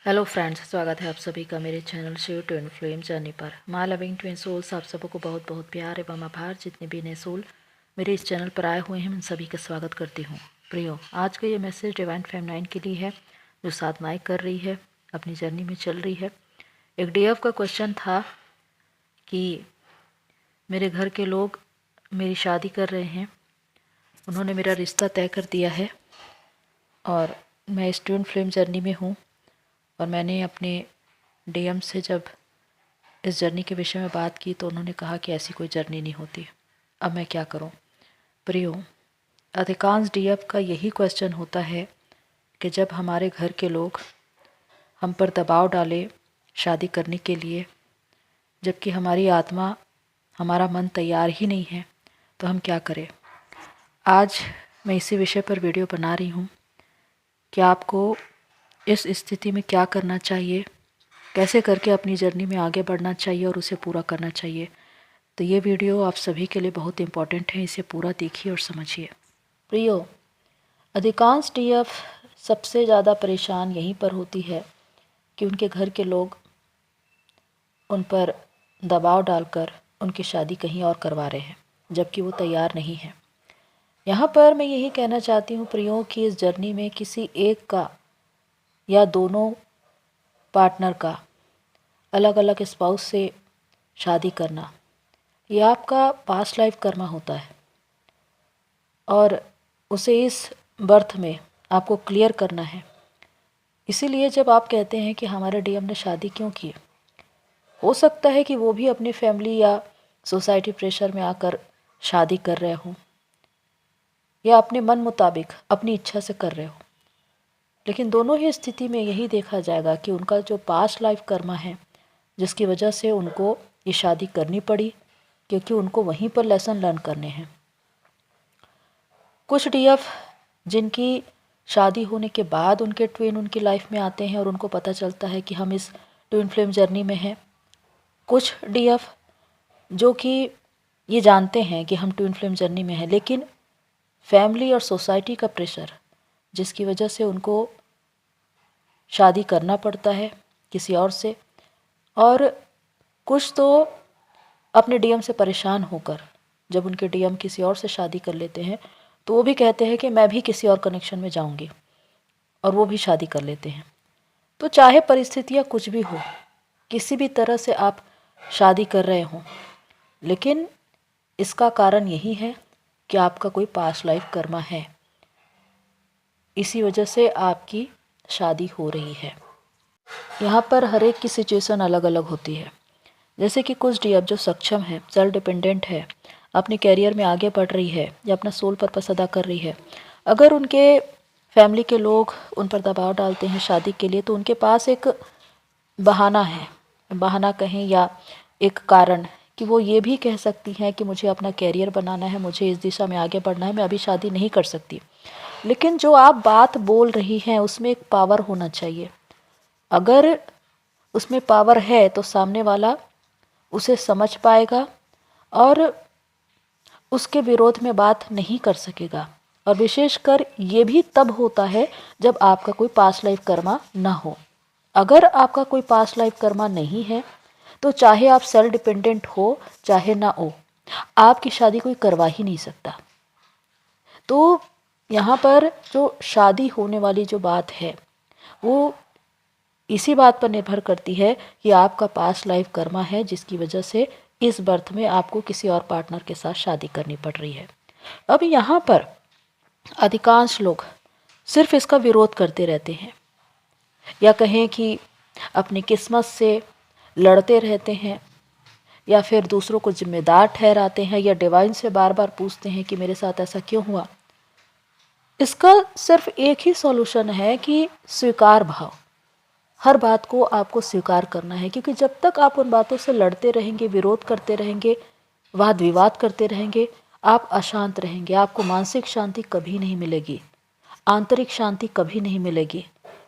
Hello friends, स्वागत है आप सभी का मेरे channel Shiv twin flame journey पर। माँ लविंग ट्विन सोल्स, आप सबों को बहुत बहुत प्यार एवं आभार। जितने भी नए सोल मेरे इस चैनल पर आए हुए हैं, उन सभी का स्वागत करती हूँ। प्रियो, आज का ये मैसेज डिवाइन फेमिनाइन के लिए है, जो साधनाएं कर रही है, अपनी जर्नी में चल रही है। एक डीएफ का क्वेश्चन था कि मेरे घर के लोग मेरी शादी कर रहे हैं, उन्होंने मेरा रिश्ता तय कर दिया है और मैं इस ट्विन फ्लेम जर्नी में हूँ। और मैंने अपने डीएम से जब इस जर्नी के विषय में बात की तो उन्होंने कहा कि ऐसी कोई जर्नी नहीं होती। अब मैं क्या करूं? प्रियो, अधिकांश डीएफ का यही क्वेश्चन होता है कि जब हमारे घर के लोग हम पर दबाव डाले शादी करने के लिए, जबकि हमारी आत्मा, हमारा मन तैयार ही नहीं है, तो हम क्या करें। आज मैं इसी विषय पर वीडियो बना रही हूँ कि आपको इस स्थिति में क्या करना चाहिए, कैसे करके अपनी जर्नी में आगे बढ़ना चाहिए और उसे पूरा करना चाहिए। तो ये वीडियो आप सभी के लिए बहुत इम्पॉर्टेंट है, इसे पूरा देखिए और समझिए। प्रियो, अधिकांश डीएफ सबसे ज़्यादा परेशान यहीं पर होती है कि उनके घर के लोग उन पर दबाव डालकर उनकी शादी कहीं और करवा रहे हैं, जबकि वो तैयार नहीं है। यहाँ पर मैं यही कहना चाहती हूँ प्रियो कि इस जर्नी में किसी एक का या दोनों पार्टनर का अलग अलग स्पाउस से शादी करना, ये आपका पास्ट लाइफ कर्मा होता है और उसे इस बर्थ में आपको क्लियर करना है। इसीलिए जब आप कहते हैं कि हमारे डीएम ने शादी क्यों की, हो सकता है कि वो भी अपनी फैमिली या सोसाइटी प्रेशर में आकर शादी कर रहे हों या अपने मन मुताबिक अपनी इच्छा से कर रहे हो। लेकिन दोनों ही स्थिति में यही देखा जाएगा कि उनका जो पास्ट लाइफ कर्मा है, जिसकी वजह से उनको ये शादी करनी पड़ी, क्योंकि उनको वहीं पर लेसन लर्न करने हैं। कुछ डीएफ जिनकी शादी होने के बाद उनके ट्विन उनकी लाइफ में आते हैं और उनको पता चलता है कि हम इस ट्विन फ्लेम जर्नी में हैं। कुछ डीएफ जो कि ये जानते हैं कि हम ट्विन फ्लेम जर्नी में हैं, लेकिन फैमिली और सोसाइटी का प्रेशर, जिसकी वजह से उनको शादी करना पड़ता है किसी और से। और कुछ तो अपने डीएम से परेशान होकर जब उनके डीएम किसी और से शादी कर लेते हैं तो वो भी कहते हैं कि मैं भी किसी और कनेक्शन में जाऊंगी, और वो भी शादी कर लेते हैं। तो चाहे परिस्थितियाँ कुछ भी हो, किसी भी तरह से आप शादी कर रहे हों, लेकिन इसका कारण यही है कि आपका कोई पास्ट लाइफ कर्मा है, इसी वजह से आपकी शादी हो रही है। यहाँ पर हर एक की सिचुएशन अलग अलग होती है। जैसे कि कुछ डीएफ जो सक्षम है, सेल्फ डिपेंडेंट है, अपने कैरियर में आगे बढ़ रही है या अपना सोल पर्पस अदा कर रही है, अगर उनके फैमिली के लोग उन पर दबाव डालते हैं शादी के लिए, तो उनके पास एक बहाना है, बहाना कहें या एक कारण, कि वो ये भी कह सकती हैं कि मुझे अपना कैरियर बनाना है, मुझे इस दिशा में आगे बढ़ना है, मैं अभी शादी नहीं कर सकती। लेकिन जो आप बात बोल रही हैं उसमें एक पावर होना चाहिए। अगर उसमें पावर है तो सामने वाला उसे समझ पाएगा और उसके विरोध में बात नहीं कर सकेगा। और विशेषकर ये भी तब होता है जब आपका कोई पास्ट लाइफ कर्मा ना हो। अगर आपका कोई पास्ट लाइफ कर्मा नहीं है तो चाहे आप सेल्फ डिपेंडेंट हो चाहे ना हो, आपकी शादी कोई करवा ही नहीं सकता। तो यहाँ पर जो शादी होने वाली जो बात है वो इसी बात पर निर्भर करती है कि आपका पास्ट लाइफ कर्मा है, जिसकी वजह से इस बर्थ में आपको किसी और पार्टनर के साथ शादी करनी पड़ रही है। अब यहाँ पर अधिकांश लोग सिर्फ इसका विरोध करते रहते हैं, या कहें कि अपनी किस्मत से लड़ते रहते हैं, या फिर दूसरों को जिम्मेदार ठहराते हैं, या डिवाइन से बार बार पूछते हैं कि मेरे साथ ऐसा क्यों हुआ। इसका सिर्फ एक ही सॉल्यूशन है कि स्वीकार भाव। हर बात को आपको स्वीकार करना है, क्योंकि जब तक आप उन बातों से लड़ते रहेंगे, विरोध करते रहेंगे, वाद विवाद करते रहेंगे, आप अशांत रहेंगे। आपको मानसिक शांति कभी नहीं मिलेगी, आंतरिक शांति कभी नहीं मिलेगी।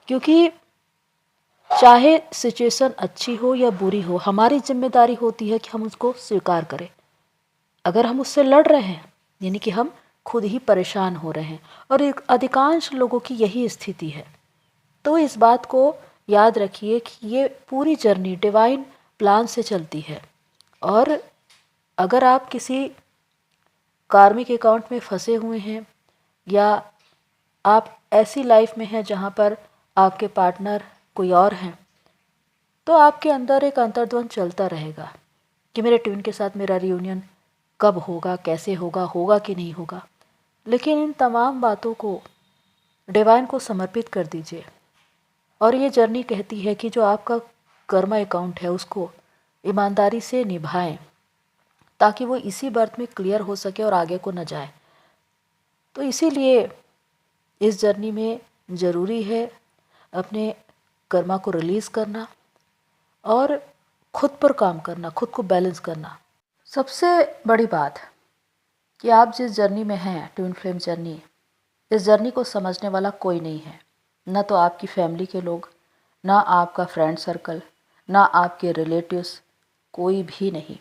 क्योंकि चाहे सिचुएशन अच्छी हो या बुरी हो, हमारी जिम्मेदारी होती है कि हम उसको स्वीकार करें। अगर हम उससे लड़ रहे हैं, यानी कि हम खुद ही परेशान हो रहे हैं और एक अधिकांश लोगों की यही स्थिति है। तो इस बात को याद रखिए कि ये पूरी जर्नी डिवाइन प्लान से चलती है। और अगर आप किसी कार्मिक अकाउंट में फंसे हुए हैं या आप ऐसी लाइफ में हैं जहाँ पर आपके पार्टनर कोई और हैं, तो आपके अंदर एक अंतर्द्वंद चलता रहेगा कि मेरे ट्विन के साथ मेरा रियूनियन कब होगा, कैसे होगा, होगा कि नहीं होगा। लेकिन इन तमाम बातों को डिवाइन को समर्पित कर दीजिए। और ये जर्नी कहती है कि जो आपका कर्मा अकाउंट है उसको ईमानदारी से निभाएं ताकि वो इसी बर्थ में क्लियर हो सके और आगे को न जाए। तो इसीलिए इस जर्नी में ज़रूरी है अपने कर्मा को रिलीज़ करना और खुद पर काम करना, खुद को बैलेंस करना। सबसे बड़ी बात कि आप जिस जर्नी में हैं, ट्विन फ्लेम जर्नी, इस जर्नी को समझने वाला कोई नहीं है। ना तो आपकी फैमिली के लोग, ना आपका फ्रेंड सर्कल, ना आपके रिलेटिव्स, कोई भी नहीं।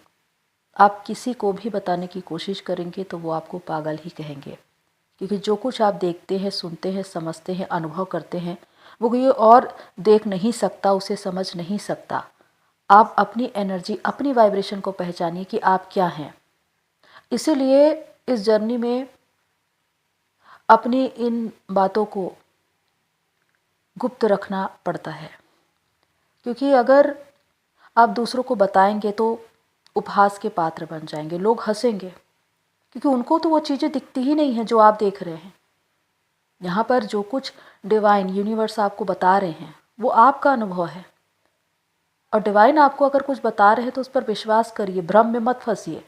आप किसी को भी बताने की कोशिश करेंगे तो वो आपको पागल ही कहेंगे, क्योंकि जो कुछ आप देखते हैं, सुनते हैं, समझते हैं, अनुभव करते हैं, वो कोई और देख नहीं सकता, उसे समझ नहीं सकता। आप अपनी एनर्जी, अपनी वाइब्रेशन को पहचानिए कि आप क्या हैं। इसीलिए इस जर्नी में अपनी इन बातों को गुप्त रखना पड़ता है, क्योंकि अगर आप दूसरों को बताएंगे तो उपहास के पात्र बन जाएंगे, लोग हंसेंगे, क्योंकि उनको तो वो चीज़ें दिखती ही नहीं हैं जो आप देख रहे हैं। यहाँ पर जो कुछ डिवाइन यूनिवर्स आपको बता रहे हैं वो आपका अनुभव है, और डिवाइन आपको अगर कुछ बता रहे हैं तो उस पर विश्वास करिए, भ्रम में मत फंसिए,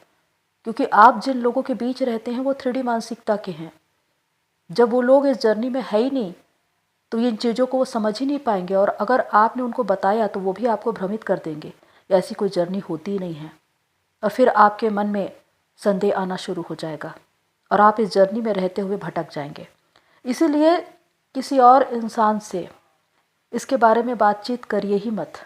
क्योंकि आप जिन लोगों के बीच रहते हैं वो 3D मानसिकता के हैं। जब वो लोग इस जर्नी में है ही नहीं तो इन चीज़ों को वो समझ ही नहीं पाएंगे, और अगर आपने उनको बताया तो वो भी आपको भ्रमित कर देंगे, ऐसी कोई जर्नी होती ही नहीं है। और फिर आपके मन में संदेह आना शुरू हो जाएगा और आप इस जर्नी में रहते हुए भटक जाएंगे। इसीलिए किसी और इंसान से इसके बारे में बातचीत करिए ही मत।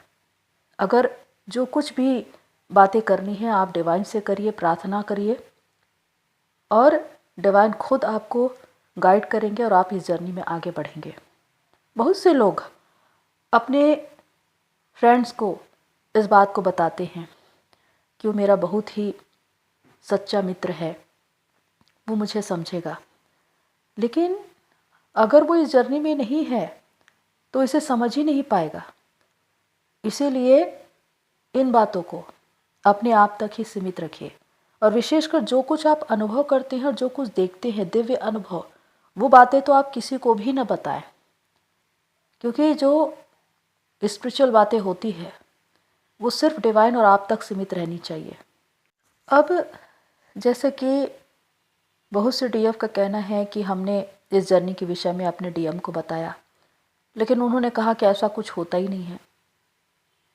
अगर जो कुछ भी बातें करनी है आप डिवाइन से करिए, प्रार्थना करिए, और डिवाइन खुद आपको गाइड करेंगे और आप इस जर्नी में आगे बढ़ेंगे। बहुत से लोग अपने फ्रेंड्स को इस बात को बताते हैं कि वो मेरा बहुत ही सच्चा मित्र है, वो मुझे समझेगा, लेकिन अगर वो इस जर्नी में नहीं है तो इसे समझ ही नहीं पाएगा। इसीलिए इन बातों को अपने आप तक ही सीमित रखिए, और विशेषकर जो कुछ आप अनुभव करते हैं और जो कुछ देखते हैं, दिव्य अनुभव, वो बातें तो आप किसी को भी न बताएं, क्योंकि जो स्पिरिचुअल बातें होती है वो सिर्फ डिवाइन और आप तक सीमित रहनी चाहिए। अब जैसे कि बहुत से डीएफ का कहना है कि हमने इस जर्नी के विषय में अपने डीएम को बताया, लेकिन उन्होंने कहा कि ऐसा कुछ होता ही नहीं है।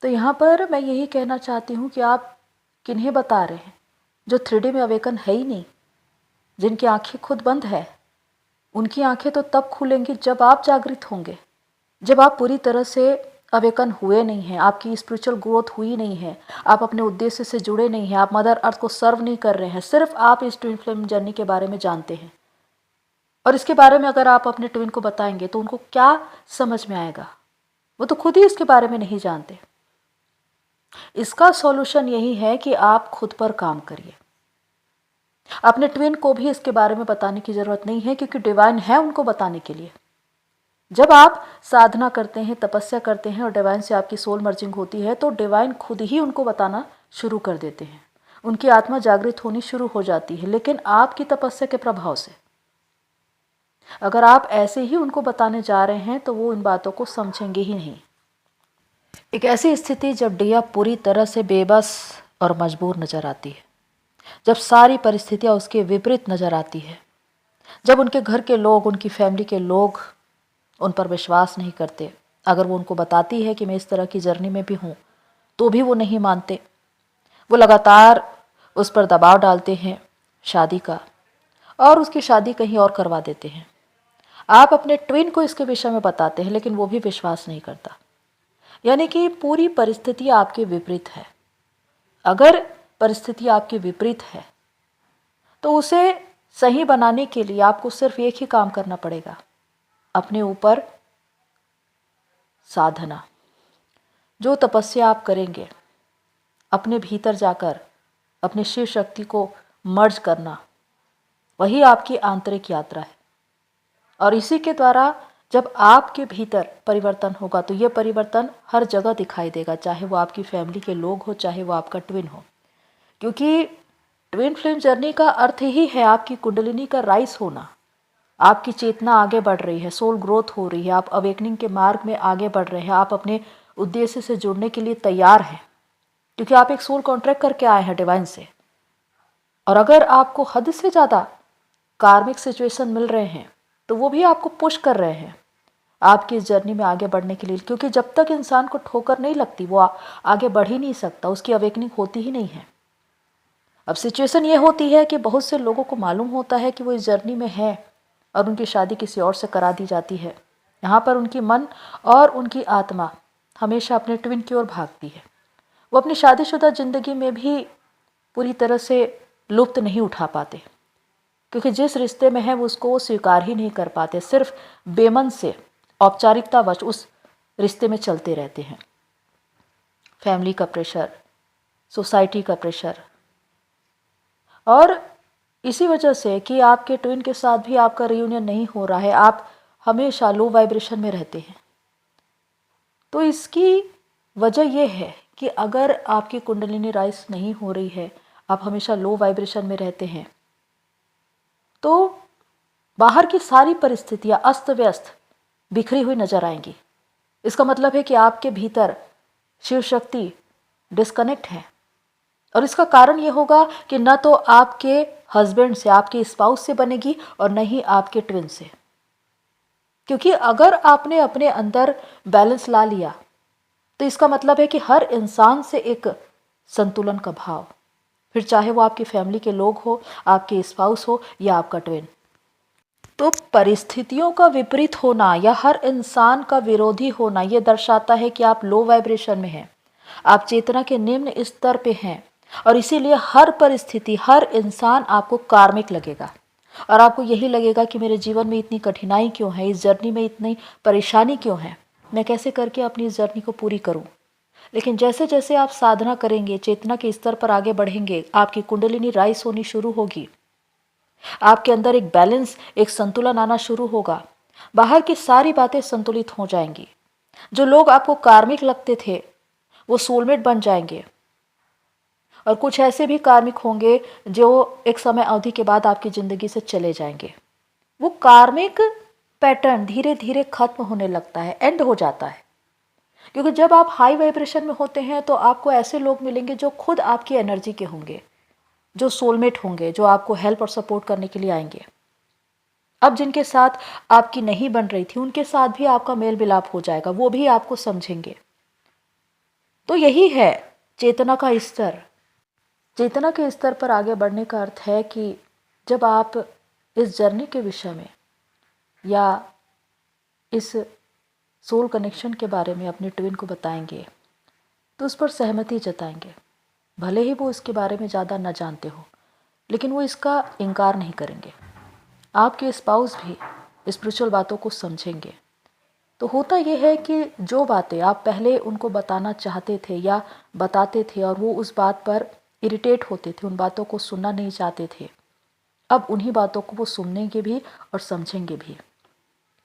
तो यहाँ पर मैं यही कहना चाहती हूँ कि आप किन्हें बता रहे हैं? जो 3D में अवेकन है ही नहीं, जिनकी आंखें खुद बंद है, उनकी आंखें तो तब खुलेंगी जब आप जागृत होंगे, जब आप पूरी तरह से अवेकन हुए नहीं हैं, आपकी स्पिरिचुअल ग्रोथ हुई नहीं है, आप अपने उद्देश्य से जुड़े नहीं हैं, आप मदर अर्थ को सर्व नहीं कर रहे हैं, सिर्फ आप इस ट्विन फ्लेम जर्नी के बारे में जानते हैं। और इसके बारे में अगर आप अपने ट्विन को बताएंगे तो उनको क्या समझ में आएगा? वो तो खुद ही इसके बारे में नहीं जानते। इसका सॉल्यूशन यही है कि आप खुद पर काम करिए। अपने ट्विन को भी इसके बारे में बताने की ज़रूरत नहीं है, क्योंकि डिवाइन है उनको बताने के लिए। जब आप साधना करते हैं, तपस्या करते हैं और डिवाइन से आपकी सोल मर्जिंग होती है तो डिवाइन खुद ही उनको बताना शुरू कर देते हैं, उनकी आत्मा जागृत होनी शुरू हो जाती है। लेकिन आपकी तपस्या के प्रभाव से अगर आप ऐसे ही उनको बताने जा रहे हैं तो वो इन बातों को समझेंगे ही नहीं। एक ऐसी स्थिति जब डिया पूरी तरह से बेबस और मजबूर नजर आती है, जब सारी परिस्थितियां उसके विपरीत नजर आती है, जब उनके घर के लोग, उनकी फैमिली के लोग उन पर विश्वास नहीं करते, अगर वो उनको बताती है कि मैं इस तरह की जर्नी में भी हूँ तो भी वो नहीं मानते, वो लगातार उस पर दबाव डालते हैं शादी का, और उसकी शादी कहीं और करवा देते हैं। आप अपने ट्विन को इसके विषय में बताते हैं लेकिन वो भी विश्वास नहीं करता, यानी कि पूरी परिस्थिति आपके विपरीत है। अगर परिस्थिति आपके विपरीत है तो उसे सही बनाने के लिए आपको सिर्फ एक ही काम करना पड़ेगा, अपने ऊपर साधना। जो तपस्या आप करेंगे, अपने भीतर जाकर अपनी शिव शक्ति को मर्ज करना, वही आपकी आंतरिक यात्रा है। और इसी के द्वारा जब आपके भीतर परिवर्तन होगा तो ये परिवर्तन हर जगह दिखाई देगा, चाहे वो आपकी फैमिली के लोग हो, चाहे वो आपका ट्विन हो। क्योंकि ट्विन फ्लेम जर्नी का अर्थ ही है आपकी कुंडलिनी का राइज होना। आपकी चेतना आगे बढ़ रही है, सोल ग्रोथ हो रही है, आप अवेकनिंग के मार्ग में आगे बढ़ रहे हैं, आप अपने उद्देश्य से जुड़ने के लिए तैयार हैं, क्योंकि आप एक सोल कॉन्ट्रैक्ट करके आए हैं डिवाइन से। और अगर आपको हद से ज़्यादा कार्मिक सिचुएशन मिल रहे हैं तो वो भी आपको पुश कर रहे हैं आपकी इस जर्नी में आगे बढ़ने के लिए। क्योंकि जब तक इंसान को ठोकर नहीं लगती वो आगे बढ़ ही नहीं सकता, उसकी अवेकनिंग होती ही नहीं है। अब सिचुएशन ये होती है कि बहुत से लोगों को मालूम होता है कि वो इस जर्नी में है और उनकी शादी किसी और से करा दी जाती है। यहाँ पर उनकी मन और उनकी आत्मा हमेशा अपने ट्विन की ओर भागती है। वो अपनी शादीशुदा ज़िंदगी में भी पूरी तरह से लुत्फ नहीं उठा पाते, क्योंकि जिस रिश्ते में है वो उसको वो स्वीकार ही नहीं कर पाते। सिर्फ बेमन से औपचारिकतावश उस रिश्ते में चलते रहते हैं। फैमिली का प्रेशर, सोसाइटी का प्रेशर, और इसी वजह से कि आपके ट्विन के साथ भी आपका रियूनियन नहीं हो रहा है, आप हमेशा लो वाइब्रेशन में रहते हैं। तो इसकी वजह यह है कि अगर आपकी कुंडलिनी राइज नहीं हो रही है, आप हमेशा लो वाइब्रेशन में रहते हैं, तो बाहर की सारी परिस्थितियां अस्त व्यस्त बिखरी हुई नजर आएंगी। इसका मतलब है कि आपके भीतर शिव शक्ति डिस्कनेक्ट है। और इसका कारण ये होगा कि न तो आपके हस्बैंड से, आपके स्पाउस से बनेगी, और न ही आपके ट्विन से। क्योंकि अगर आपने अपने अंदर बैलेंस ला लिया तो इसका मतलब है कि हर इंसान से एक संतुलन का भाव, फिर चाहे वो आपकी फैमिली के लोग हो, आपके स्पाउस हो या आपका ट्विन। तो परिस्थितियों का विपरीत होना या हर इंसान का विरोधी होना ये दर्शाता है कि आप लो वाइब्रेशन में हैं, आप चेतना के निम्न स्तर पे हैं। और इसीलिए हर परिस्थिति, हर इंसान आपको कार्मिक लगेगा और आपको यही लगेगा कि मेरे जीवन में इतनी कठिनाई क्यों है, इस जर्नी में इतनी परेशानी क्यों है, मैं कैसे करके अपनी इस जर्नी को पूरी करूं। लेकिन जैसे जैसे आप साधना करेंगे, चेतना के स्तर पर आगे बढ़ेंगे, आपकी कुंडलिनी राइज होनी शुरू होगी, आपके अंदर एक बैलेंस, एक संतुलन आना शुरू होगा, बाहर की सारी बातें संतुलित हो जाएंगी। जो लोग आपको कार्मिक लगते थे वो सोलमेट बन जाएंगे, और कुछ ऐसे भी कार्मिक होंगे जो एक समय अवधि के बाद आपकी ज़िंदगी से चले जाएंगे। वो कार्मिक पैटर्न धीरे धीरे खत्म होने लगता है, एंड हो जाता है। क्योंकि जब आप हाई वाइब्रेशन में होते हैं तो आपको ऐसे लोग मिलेंगे जो खुद आपकी एनर्जी के होंगे, जो सोलमेट होंगे, जो आपको हेल्प और सपोर्ट करने के लिए आएंगे। अब जिनके साथ आपकी नहीं बन रही थी उनके साथ भी आपका मेल मिलाप हो जाएगा, वो भी आपको समझेंगे। तो यही है चेतना का स्तर। चेतना के स्तर पर आगे बढ़ने का अर्थ है कि जब आप इस जर्नी के विषय में या इस सोल कनेक्शन के बारे में अपने ट्विन को बताएंगे तो उस पर सहमति जताएंगे। भले ही वो इसके बारे में ज़्यादा न जानते हो, लेकिन वो इसका इनकार नहीं करेंगे। आपके स्पाउस भी स्पिरिचुअल बातों को समझेंगे। तो होता यह है कि जो बातें आप पहले उनको बताना चाहते थे या बताते थे और वो उस बात पर इरिटेट होते थे, उन बातों को सुनना नहीं चाहते थे, अब उन्हीं बातों को वो सुनेंगे भी और समझेंगे भी।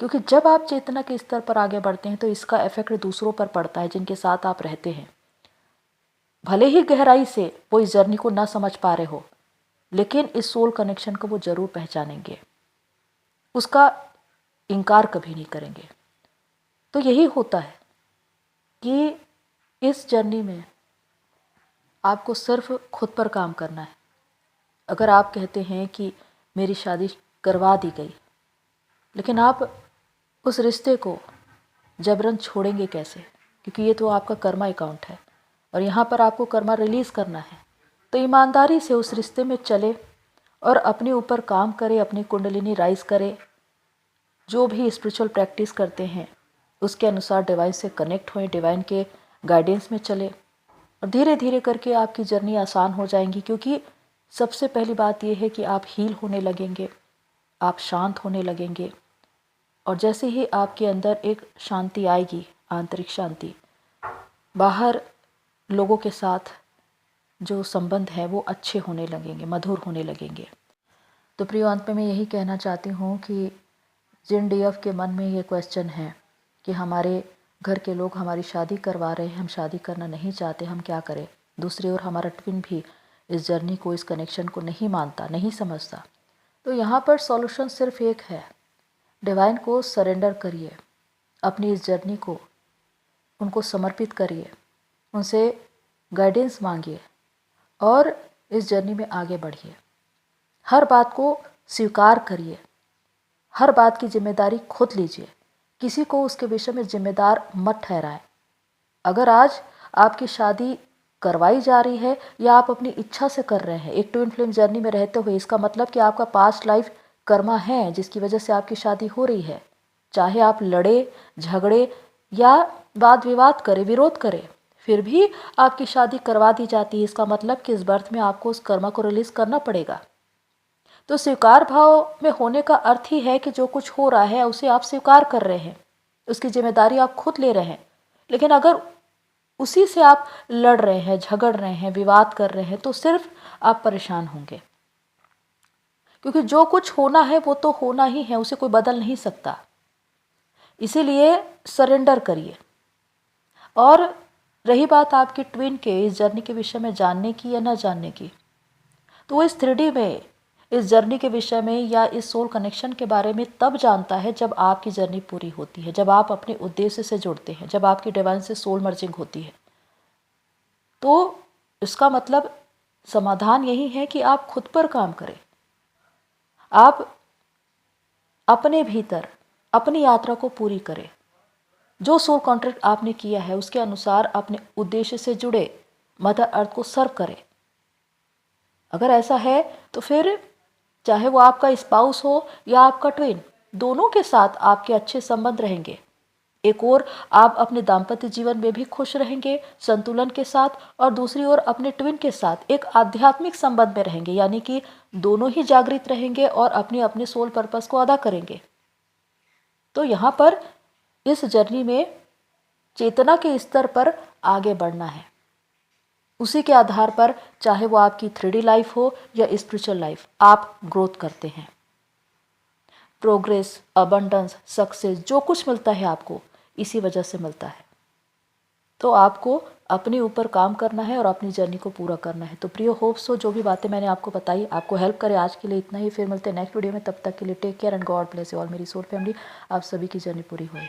क्योंकि जब आप चेतना के स्तर पर आगे बढ़ते हैं तो इसका इफेक्ट दूसरों पर पड़ता है जिनके साथ आप रहते हैं। भले ही गहराई से वो इस जर्नी को ना समझ पा रहे हो, लेकिन इस सोल कनेक्शन को वो जरूर पहचानेंगे, उसका इनकार कभी नहीं करेंगे। तो यही होता है कि इस जर्नी में आपको सिर्फ खुद पर काम करना है। अगर आप कहते हैं कि मेरी शादी करवा दी गई, लेकिन आप उस रिश्ते को जबरन छोड़ेंगे कैसे? क्योंकि ये तो आपका कर्मा अकाउंट है और यहाँ पर आपको कर्मा रिलीज़ करना है। तो ईमानदारी से उस रिश्ते में चले और अपने ऊपर काम करें, अपनी कुंडलिनी राइज करें। जो भी स्पिरिचुअल प्रैक्टिस करते हैं उसके अनुसार डिवाइन से कनेक्ट होएं, डिवाइन के गाइडेंस में चले और धीरे धीरे करके आपकी जर्नी आसान हो जाएंगी। क्योंकि सबसे पहली बात यह है कि आप हील होने लगेंगे, आप शांत होने लगेंगे। और जैसे ही आपके अंदर एक शांति आएगी, आंतरिक शांति, बाहर लोगों के साथ जो संबंध है वो अच्छे होने लगेंगे, मधुर होने लगेंगे। तो प्रियो, अंत में मैं यही कहना चाहती हूँ कि जिन डीएफ के मन में ये क्वेश्चन है कि हमारे घर के लोग हमारी शादी करवा रहे हैं, हम शादी करना नहीं चाहते, हम क्या करें। दूसरी ओर हमारा ट्विन भी इस जर्नी को, इस कनेक्शन को नहीं मानता, नहीं समझता। तो यहाँ पर सॉल्यूशन सिर्फ एक है, डिवाइन को सरेंडर करिए, अपनी इस जर्नी को उनको समर्पित करिए, उनसे गाइडेंस मांगिए और इस जर्नी में आगे बढ़िए। हर बात को स्वीकार करिए, हर बात की जिम्मेदारी खुद लीजिए, किसी को उसके विषय में जिम्मेदार मत ठहराएं। अगर आज आपकी शादी करवाई जा रही है या आप अपनी इच्छा से कर रहे हैं एक ट्विन फ्लेम जर्नी में रहते हुए, इसका मतलब कि आपका पास्ट लाइफ कर्मा है जिसकी वजह से आपकी शादी हो रही है। चाहे आप लड़े, झगड़े या वाद विवाद करें, विरोध करें, फिर भी आपकी शादी करवा दी जाती है। इसका मतलब कि इस बर्थ में आपको उस कर्मा को रिलीज करना पड़ेगा। तो स्वीकार भाव में होने का अर्थ ही है कि जो कुछ हो रहा है उसे आप स्वीकार कर रहे हैं, उसकी जिम्मेदारी आप खुद ले रहे हैं। लेकिन अगर उसी से आप लड़ रहे हैं, झगड़ रहे हैं, विवाद कर रहे हैं, तो सिर्फ आप परेशान होंगे, क्योंकि जो कुछ होना है वो तो होना ही है, उसे कोई बदल नहीं सकता। इसीलिए सरेंडर करिए। और रही बात आपके ट्विन के इस जर्नी के विषय में जानने की या न जानने की, तो वो इस 3D में इस जर्नी के विषय में या इस सोल कनेक्शन के बारे में तब जानता है जब आपकी जर्नी पूरी होती है, जब आप अपने उद्देश्य से जुड़ते हैं, जब आपकी डिवाइन से सोल मर्जिंग होती है। तो इसका मतलब समाधान यही है कि आप खुद पर काम करें, आप अपने भीतर अपनी यात्रा को पूरी करें। जो सोल कॉन्ट्रैक्ट आपने किया है उसके अनुसार अपने उद्देश्य से जुड़े मदर अर्थ को सर्व करें। अगर ऐसा है तो फिर चाहे वो आपका स्पाउस हो या आपका ट्विन, दोनों के साथ आपके अच्छे संबंध रहेंगे। एक ओर आप अपने दाम्पत्य जीवन में भी खुश रहेंगे संतुलन के साथ, और दूसरी ओर अपने ट्विन के साथ एक आध्यात्मिक संबंध में रहेंगे, यानी कि दोनों ही जागृत रहेंगे और अपने अपने सोल पर्पस को अदा करेंगे। तो यहाँ पर इस जर्नी में चेतना के स्तर पर आगे बढ़ना है। उसी के आधार पर चाहे वो आपकी 3D लाइफ हो या स्पिरिचुअल लाइफ, आप ग्रोथ करते हैं। प्रोग्रेस, अबंडेंस, सक्सेस, जो कुछ मिलता है आपको इसी वजह से मिलता है। तो आपको अपने ऊपर काम करना है और अपनी जर्नी को पूरा करना है। तो प्रियो, होप्स हो जो भी बातें मैंने आपको बताई आपको हेल्प करे। आज के लिए इतना ही, फिर मिलते हैं नेक्स्ट वीडियो में। तब तक के लिए take care and God bless you all. मेरी सोल फैमिली, आप सभी की जर्नी पूरी होए।